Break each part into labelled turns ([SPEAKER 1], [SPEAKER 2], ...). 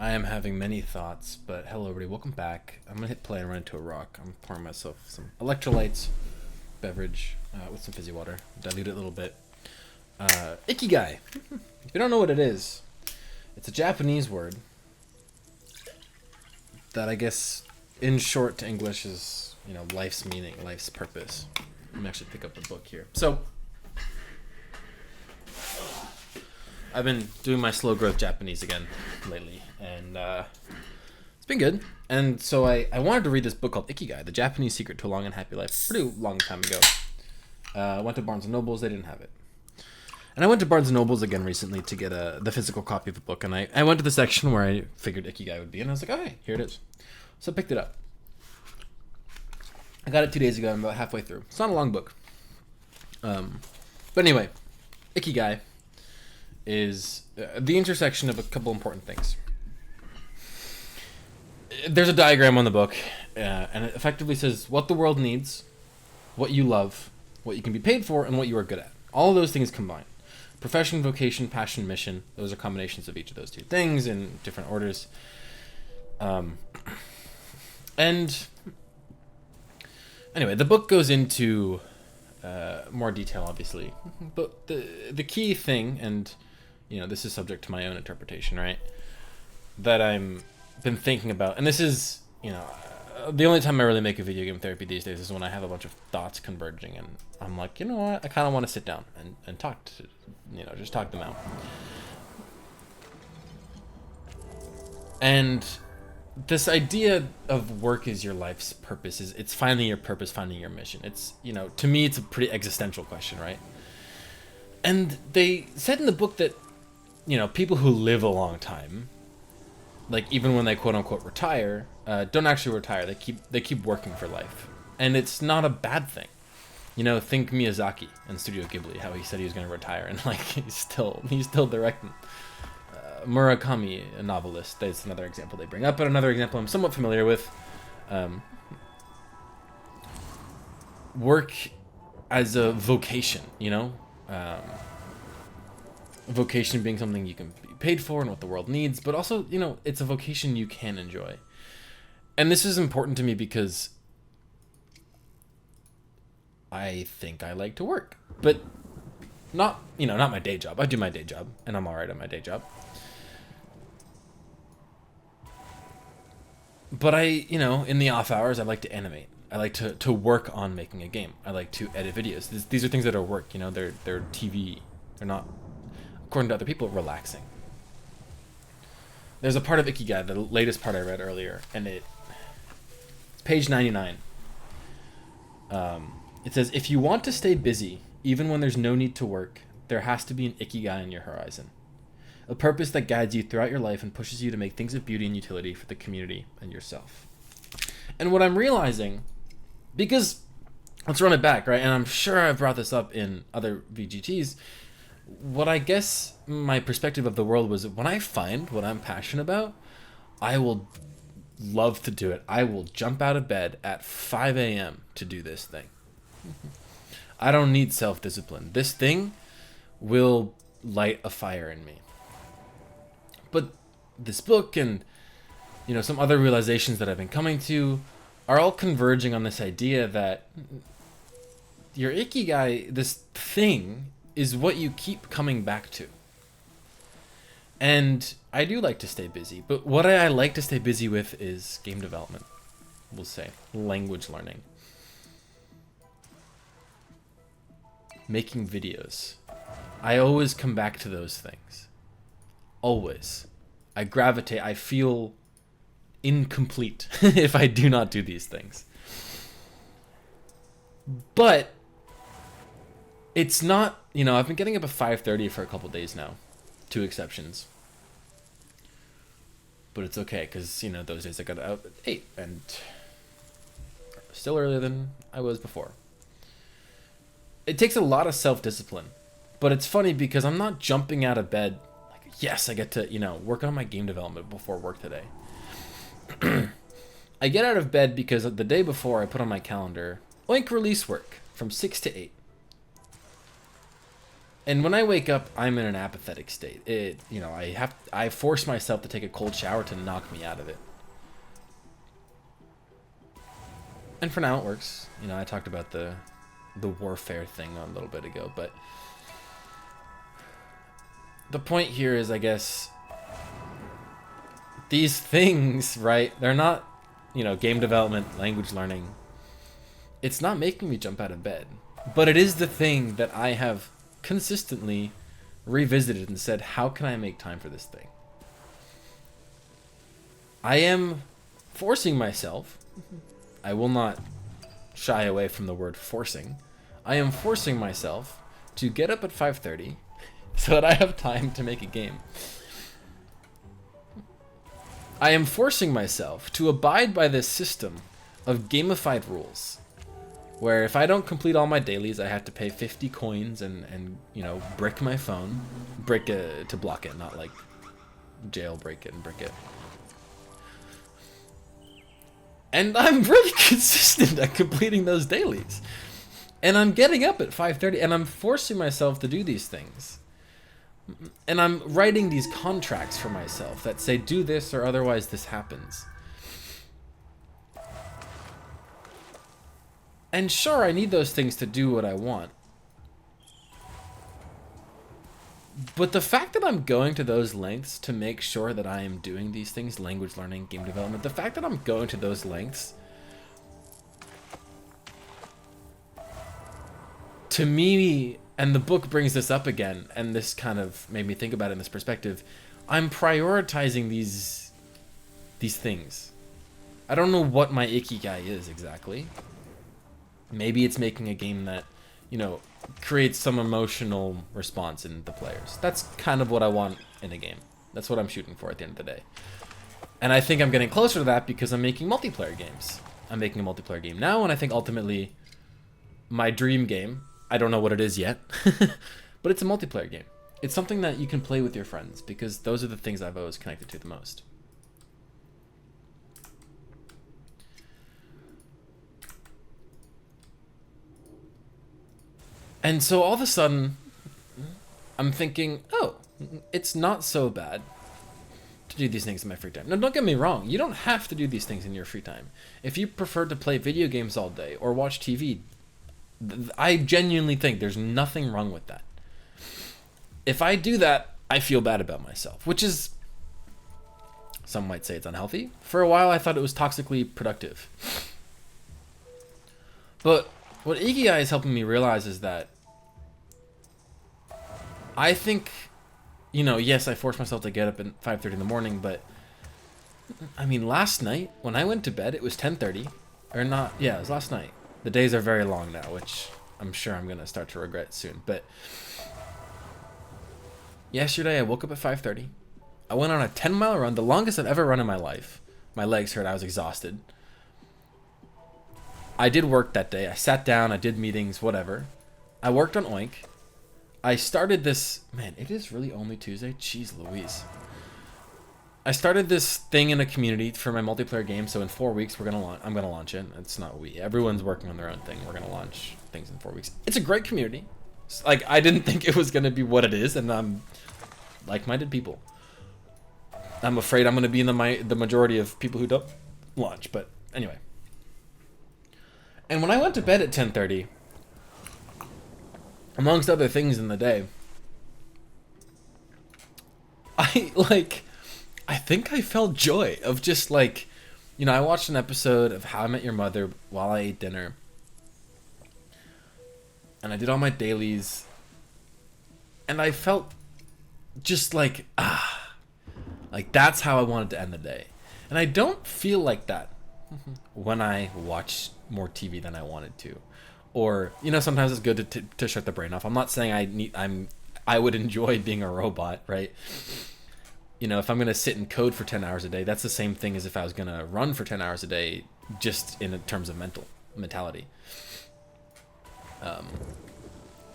[SPEAKER 1] I am having many thoughts, but hello everybody, welcome back. I'm gonna hit play and run into a rock. I'm pouring myself some electrolytes, beverage, with some fizzy water. Dilute it a little bit. Ikigai. If you don't know what it is, it's a Japanese word that I guess, in short to English, is, life's meaning, life's purpose. Let me actually pick up the book here. So, I've been doing my slow growth Japanese again lately, and it's been good. And so I wanted to read this book called Ikigai, The Japanese Secret to a Long and Happy Life, pretty long time ago. I went to Barnes & Noble's, they didn't have it. And I went to Barnes & Noble's again recently to get the physical copy of the book, and I went to the section where I figured Ikigai would be, and I was like, oh, hey, here it is. So I picked it up. I got it 2 days ago, I'm about halfway through. It's not a long book. But anyway, Ikigai is the intersection of a couple important things. There's a diagram on the book, and it effectively says what the world needs, what you love, what you can be paid for, and what you are good at. All of those things combined. Profession, vocation, passion, mission, those are combinations of each of those two things in different orders. And anyway, the book goes into more detail, obviously. But the key thing, and this is subject to my own interpretation, right? That I'm been thinking about, and this is, the only time I really make a video game therapy these days is when I have a bunch of thoughts converging, and I'm like, you know what? I kind of want to sit down and talk to, just talk them out. And this idea of work is your life's purpose it's finding your purpose, finding your mission. It's, to me, it's a pretty existential question, right? And they said in the book that, people who live a long time, like even when they quote unquote retire, don't actually retire. They keep working for life, and it's not a bad thing. Think Miyazaki and Studio Ghibli, how he said he was going to retire, and like he's still directing. Murakami, a novelist, that's another example they bring up, but another example I'm somewhat familiar with. Work as a vocation, vocation being something you can be paid for and what the world needs, but also, it's a vocation you can enjoy. And this is important to me because I think I like to work, but not my day job. I do my day job, and I'm all right at my day job. But in the off hours, I like to animate. I like to work on making a game. I like to edit videos. These are things that are work, they're TV. They're not, according to other people, relaxing. There's a part of Ikigai, the latest part I read earlier, and it's page 99. It says, if you want to stay busy, even when there's no need to work, there has to be an Ikigai on your horizon. A purpose that guides you throughout your life and pushes you to make things of beauty and utility for the community and yourself. And what I'm realizing, because let's run it back, right? And I'm sure I've brought this up in other VGTs. What I guess my perspective of the world was, when I find what I'm passionate about, I will love to do it. I will jump out of bed at 5 a.m. to do this thing. I don't need self-discipline. This thing will light a fire in me. But this book and, some other realizations that I've been coming to are all converging on this idea that your Ikigai, this thing, is what you keep coming back to. And I do like to stay busy, but what I like to stay busy with is game development, we'll say, language learning, making videos. I always come back to those things. Always. I gravitate, I feel incomplete if I do not do these things. But it's not, I've been getting up at 5:30 for a couple days now. 2 exceptions. But it's okay, because, those days I got out at 8, and still earlier than I was before. It takes a lot of self-discipline. But it's funny because I'm not jumping out of bed like, yes, I get to, work on my game development before work today. I get out of bed because the day before I put on my calendar, oink, release work from 6 to 8. And when I wake up, I'm in an apathetic state. I force myself to take a cold shower to knock me out of it. And for now, it works. I talked about the warfare thing a little bit ago, but the point here is, I guess, these things, right? They're not, game development, language learning. It's not making me jump out of bed, but it is the thing that I have consistently revisited and said, how can I make time for this thing? I am forcing myself. I will not shy away from the word forcing. I am forcing myself to get up at 5:30 so that I have time to make a game. I am forcing myself to abide by this system of gamified rules, where if I don't complete all my dailies, I have to pay 50 coins and brick my phone. Brick it to block it, not like jailbreak it and brick it. And I'm really consistent at completing those dailies. And I'm getting up at 5:30 and I'm forcing myself to do these things. And I'm writing these contracts for myself that say, do this or otherwise this happens. And sure, I need those things to do what I want. But the fact that I'm going to those lengths to make sure that I am doing these things, language learning, game development, the fact that I'm going to those lengths, to me, and the book brings this up again, and this kind of made me think about it in this perspective, I'm prioritizing these things. I don't know what my Ikigai is exactly. Maybe it's making a game that, creates some emotional response in the players. That's kind of what I want in a game. That's what I'm shooting for at the end of the day. And I think I'm getting closer to that because I'm making multiplayer games. I'm making a multiplayer game now, and I think ultimately my dream game, I don't know what it is yet, but it's a multiplayer game. It's something that you can play with your friends because those are the things I've always connected to the most. And so all of a sudden, I'm thinking, oh, it's not so bad to do these things in my free time. Now, don't get me wrong. You don't have to do these things in your free time. If you prefer to play video games all day or watch TV, I genuinely think there's nothing wrong with that. If I do that, I feel bad about myself, which is, some might say it's unhealthy. For a while, I thought it was toxically productive. But what Ikigai is helping me realize is that I think, yes, I forced myself to get up at 5:30 in the morning, but I mean, last night when I went to bed, it was 10:30, or not. Yeah, it was last night. The days are very long now, which I'm sure I'm gonna start to regret soon. But yesterday, I woke up at 5:30. I went on a 10-mile run, the longest I've ever run in my life. My legs hurt. I was exhausted. I did work that day. I sat down. I did meetings, whatever. I worked on Oink. I started this... Man, it is really only Tuesday? Jeez Louise. I started this thing in a community for my multiplayer game, so in 4 weeks I'm gonna launch it. It's not we. Everyone's working on their own thing. We're gonna launch things in 4 weeks. It's a great community. Like, I didn't think it was gonna be what it is, and I'm like-minded people. I'm afraid I'm gonna be in the majority of people who don't launch, but anyway. And when I went to bed at 10:30, amongst other things in the day, I think I felt joy of just like, I watched an episode of How I Met Your Mother while I ate dinner. And I did all my dailies. And I felt just like, like that's how I wanted to end the day. And I don't feel like that when I watch more TV than I wanted to. Or, sometimes it's good to shut the brain off. I'm not saying I would enjoy being a robot, right? If I'm going to sit and code for 10 hours a day, that's the same thing as if I was going to run for 10 hours a day, just in terms of mentality.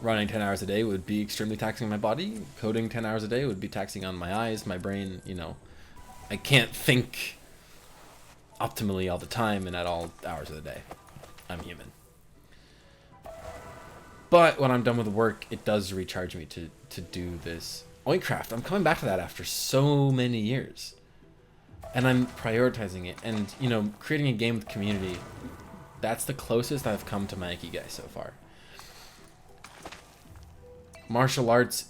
[SPEAKER 1] Running 10 hours a day would be extremely taxing on my body. Coding 10 hours a day would be taxing on my eyes, my brain, I can't think optimally all the time and at all hours of the day. I'm human. But when I'm done with work, it does recharge me to do this Oincraft. I'm coming back to that after so many years. And I'm prioritizing it. And, you know, creating a game with community, that's the closest I've come to my Ikigai so far. Martial arts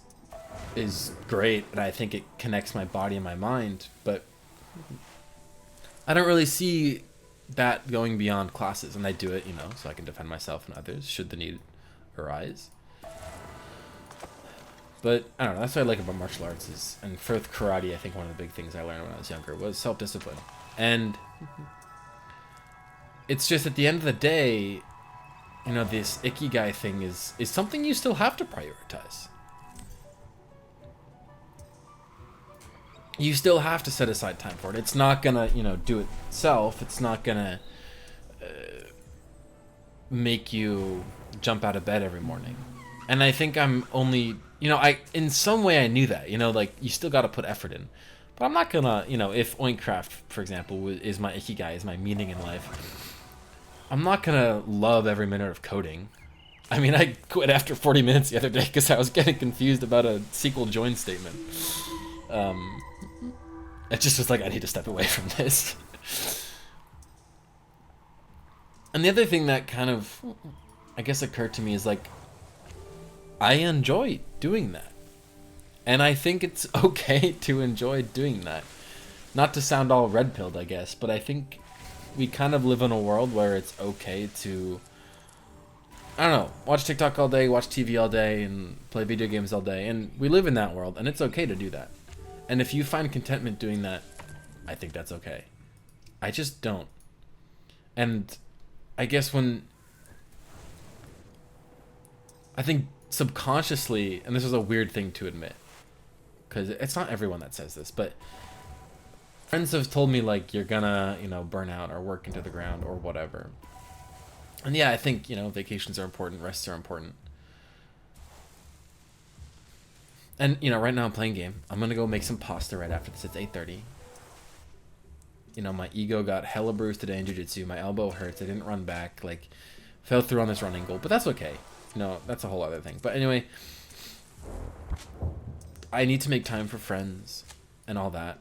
[SPEAKER 1] is great, and I think it connects my body and my mind, but I don't really see that going beyond classes, and I do it, you know, so I can defend myself and others should the need arise. But I don't know, that's what I like about martial arts is, and for karate, I think one of the big things I learned when I was younger was self-discipline. And it's just at the end of the day, you know, this Ikigai thing is something you still have to prioritize. You still have to set aside time for it. It's not gonna, you know, do it itself. It's not gonna make you jump out of bed every morning. And I think I'm only, you know, in some way I knew that, you know, like you still got to put effort in. But I'm not gonna, you know, if Oincraft, for example, is my Ikigai, is my meaning in life, I'm not gonna love every minute of coding. I mean, I quit after 40 minutes the other day because I was getting confused about a SQL join statement. It just was like, I need to step away from this. And the other thing that kind of, I guess, occurred to me is like, I enjoy doing that. And I think it's okay to enjoy doing that. Not to sound all red-pilled, I guess, but I think we kind of live in a world where it's okay to, I don't know, watch TikTok all day, watch TV all day, and play video games all day. And we live in that world, and it's okay to do that. And if you find contentment doing that, I think that's okay. I just don't. And I guess I think subconsciously, and this is a weird thing to admit, because it's not everyone that says this, but friends have told me, like, you're gonna, you know, burn out or work into the ground or whatever. And yeah, I think, you know, vacations are important, rests are important. And, you know, right now I'm playing game. I'm going to go make some pasta right after this. It's 8:30. You know, my ego got hella bruised today in jiu-jitsu. My elbow hurts. I didn't run back. Like, fell through on this running goal. But that's okay. You know, that's a whole other thing. But anyway, I need to make time for friends and all that.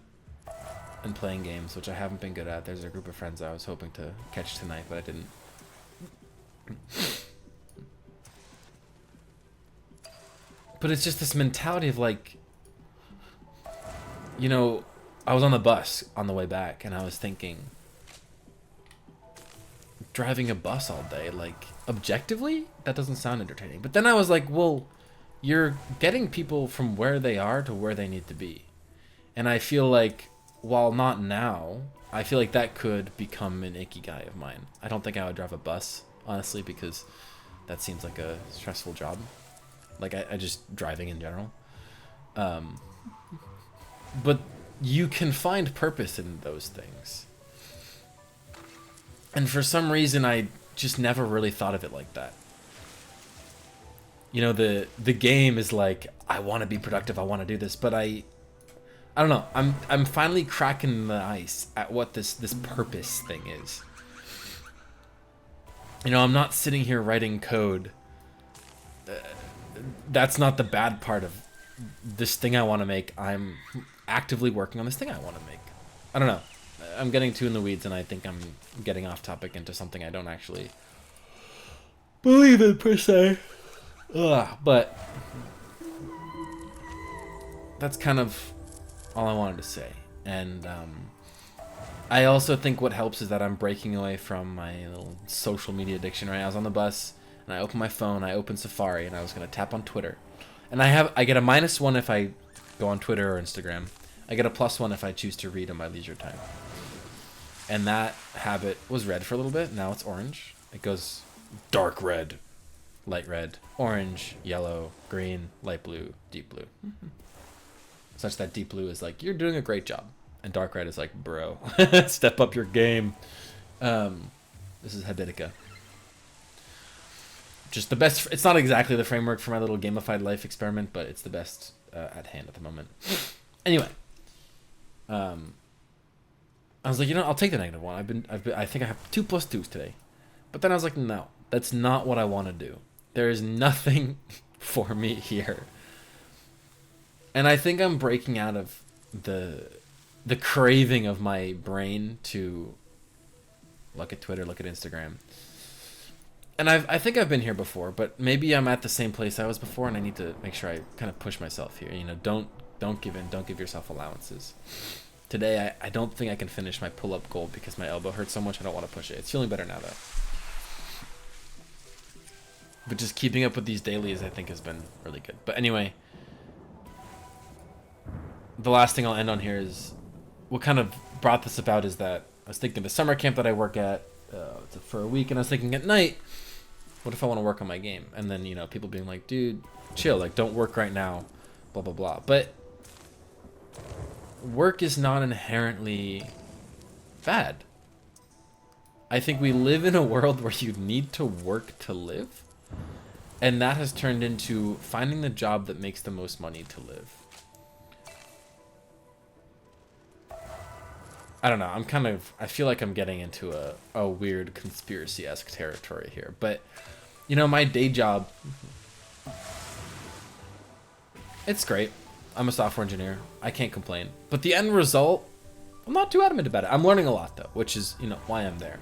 [SPEAKER 1] And playing games, which I haven't been good at. There's a group of friends I was hoping to catch tonight, but I didn't. But it's just this mentality of like, you know, I was on the bus on the way back and I was thinking, driving a bus all day, like, objectively, that doesn't sound entertaining. But then I was like, well, you're getting people from where they are to where they need to be. And I feel like, while not now, I feel like that could become an Ikigai of mine. I don't think I would drive a bus, honestly, because that seems like a stressful job. Like, I just driving in general. But you can find purpose in those things. And for some reason, I just never really thought of it like that. You know, the game is like, I want to be productive, I want to do this, but I don't know. I'm finally cracking the ice at what this purpose thing is. You know, I'm not sitting here writing code. That's not the bad part of this thing I want to make. I'm actively working on this thing I want to make. I don't know. I'm getting too in the weeds, and I think I'm getting off topic into something I don't actually believe in, per se. But that's kind of all I wanted to say. And I also think what helps is that I'm breaking away from my little social media addiction, right? I was on the bus, and I opened my phone, I opened Safari, and I was going to tap on Twitter. And I get a -1 if I go on Twitter or Instagram. I get a +1 if I choose to read in my leisure time. And that habit was red for a little bit. Now it's orange. It goes dark red, light red, orange, yellow, green, light blue, deep blue. Such that deep blue is like, you're doing a great job. And dark red is like, bro, step up your game. This is Habitica. Just the best. It's not exactly the framework for my little gamified life experiment, but it's the best at hand at the moment. Anyway, I was like, you know, I'll take the -1. I think I have 2 +2s today, but then I was like, no, that's not what I want to do. There is nothing for me here. And I think I'm breaking out of the craving of my brain to look at Twitter, look at Instagram. And I think I've been here before, but maybe I'm at the same place I was before, and I need to make sure I kind of push myself here. You know, don't give in, don't give yourself allowances. Today, I don't think I can finish my pull-up goal because my elbow hurts so much I don't want to push it. It's feeling better now, though. But just keeping up with these dailies, I think, has been really good. But anyway, the last thing I'll end on here is what kind of brought this about is that I was thinking the summer camp that I work at for a week, and I was thinking at night, what if I want to work on my game? And then, you know, people being like, dude, chill, like, don't work right now, blah, blah, blah. But work is not inherently bad. I think we live in a world where you need to work to live. And that has turned into finding the job that makes the most money to live. I don't know. I feel like I'm getting into a weird conspiracy-esque territory here. But, you know, my day job, it's great. I'm a software engineer. I can't complain. But the end result, I'm not too adamant about it. I'm learning a lot, though, which is, you know, why I'm there.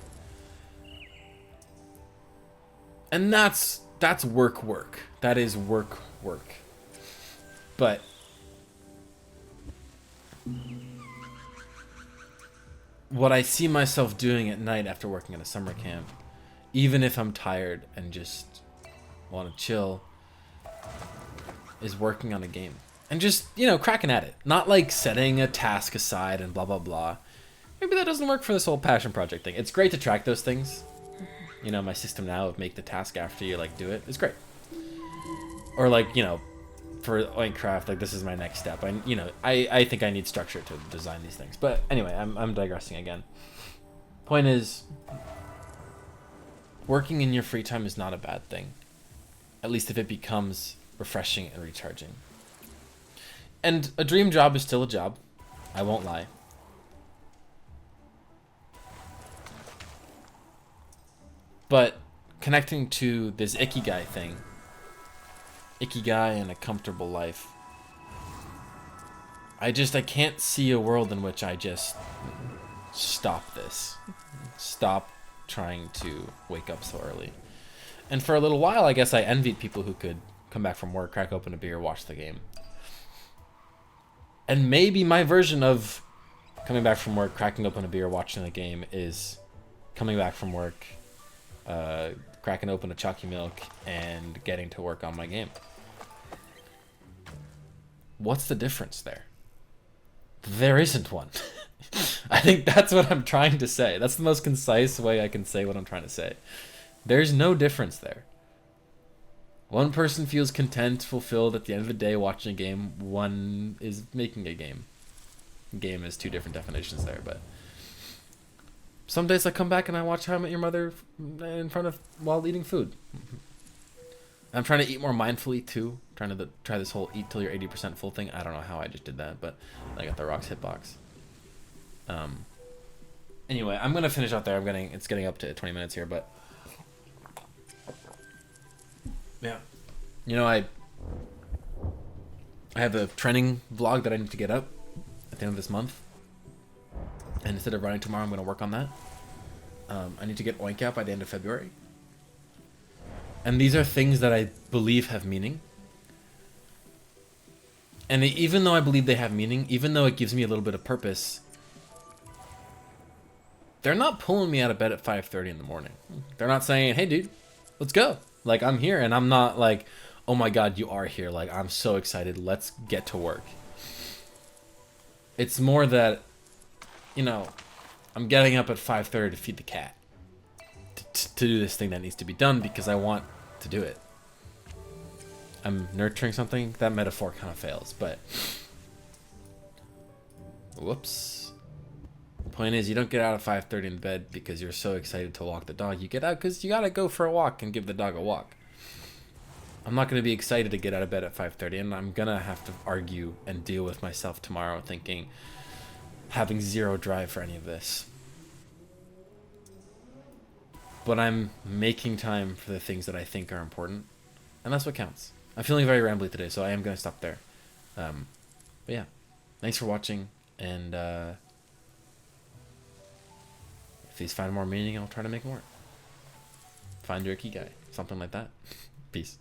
[SPEAKER 1] And that's work. That is work. But what I see myself doing at night after working at a summer camp, even if I'm tired and just want to chill, is working on a game. And just, you know, cracking at it. Not like setting a task aside and blah, blah, blah. Maybe that doesn't work for this whole passion project thing. It's great to track those things. You know, my system now of make the task after you, like, do it is great. Or, like, you know, for Minecraft, like, this is my next step. I think I need structure to design these things. But anyway, I'm digressing again. Point is, working in your free time is not a bad thing. At least if it becomes refreshing and recharging. And a dream job is still a job. I won't lie. But connecting to this Ikigai thing, Ikigai and a comfortable life, I can't see a world in which I just stop this. Stop trying to wake up so early. And for a little while, I guess I envied people who could come back from work, crack open a beer, watch the game. And maybe my version of coming back from work, cracking open a beer, watching the game is coming back from work, cracking open a chalky milk, and getting to work on my game. What's the difference there? There isn't one. I think that's what I'm trying to say. That's the most concise way I can say what I'm trying to say. There's no difference there. One person feels content, fulfilled at the end of the day watching a game. One is making a game. Game is two different definitions there, but some days I come back and I watch How I Met Your Mother in front of while eating food. I'm trying to eat more mindfully too. Trying to try this whole eat till you're 80% full thing. I don't know how I just did that, but I got the Rocks hitbox. Anyway, I'm gonna finish out there. It's getting up to 20 minutes here, but yeah, you know, I have a training vlog that I need to get up at the end of this month, and instead of running tomorrow, I'm gonna work on that. I need to get Oink out by the end of February, and these are things that I believe have meaning. And even though I believe they have meaning, even though it gives me a little bit of purpose, they're not pulling me out of bed at 5:30 in the morning. They're not saying, hey, dude, let's go. Like, I'm here, and I'm not like, oh my God, you are here. Like, I'm so excited. Let's get to work. It's more that, you know, I'm getting up at 5:30 to feed the cat. To do this thing that needs to be done because I want to do it. I'm nurturing something. That metaphor kind of fails, but whoops. The point is, you don't get out at 5:30 in bed because you're so excited to walk the dog. You get out because you gotta go for a walk and give the dog a walk. I'm not gonna be excited to get out of bed at 5:30, and I'm gonna have to argue and deal with myself tomorrow, thinking, having zero drive for any of this. But I'm making time for the things that I think are important. And that's what counts. I'm feeling very rambly today, so I am going to stop there. But yeah, thanks for watching, and if these find more meaning, I'll try to make more. Find your Ikigai, something like that. Peace.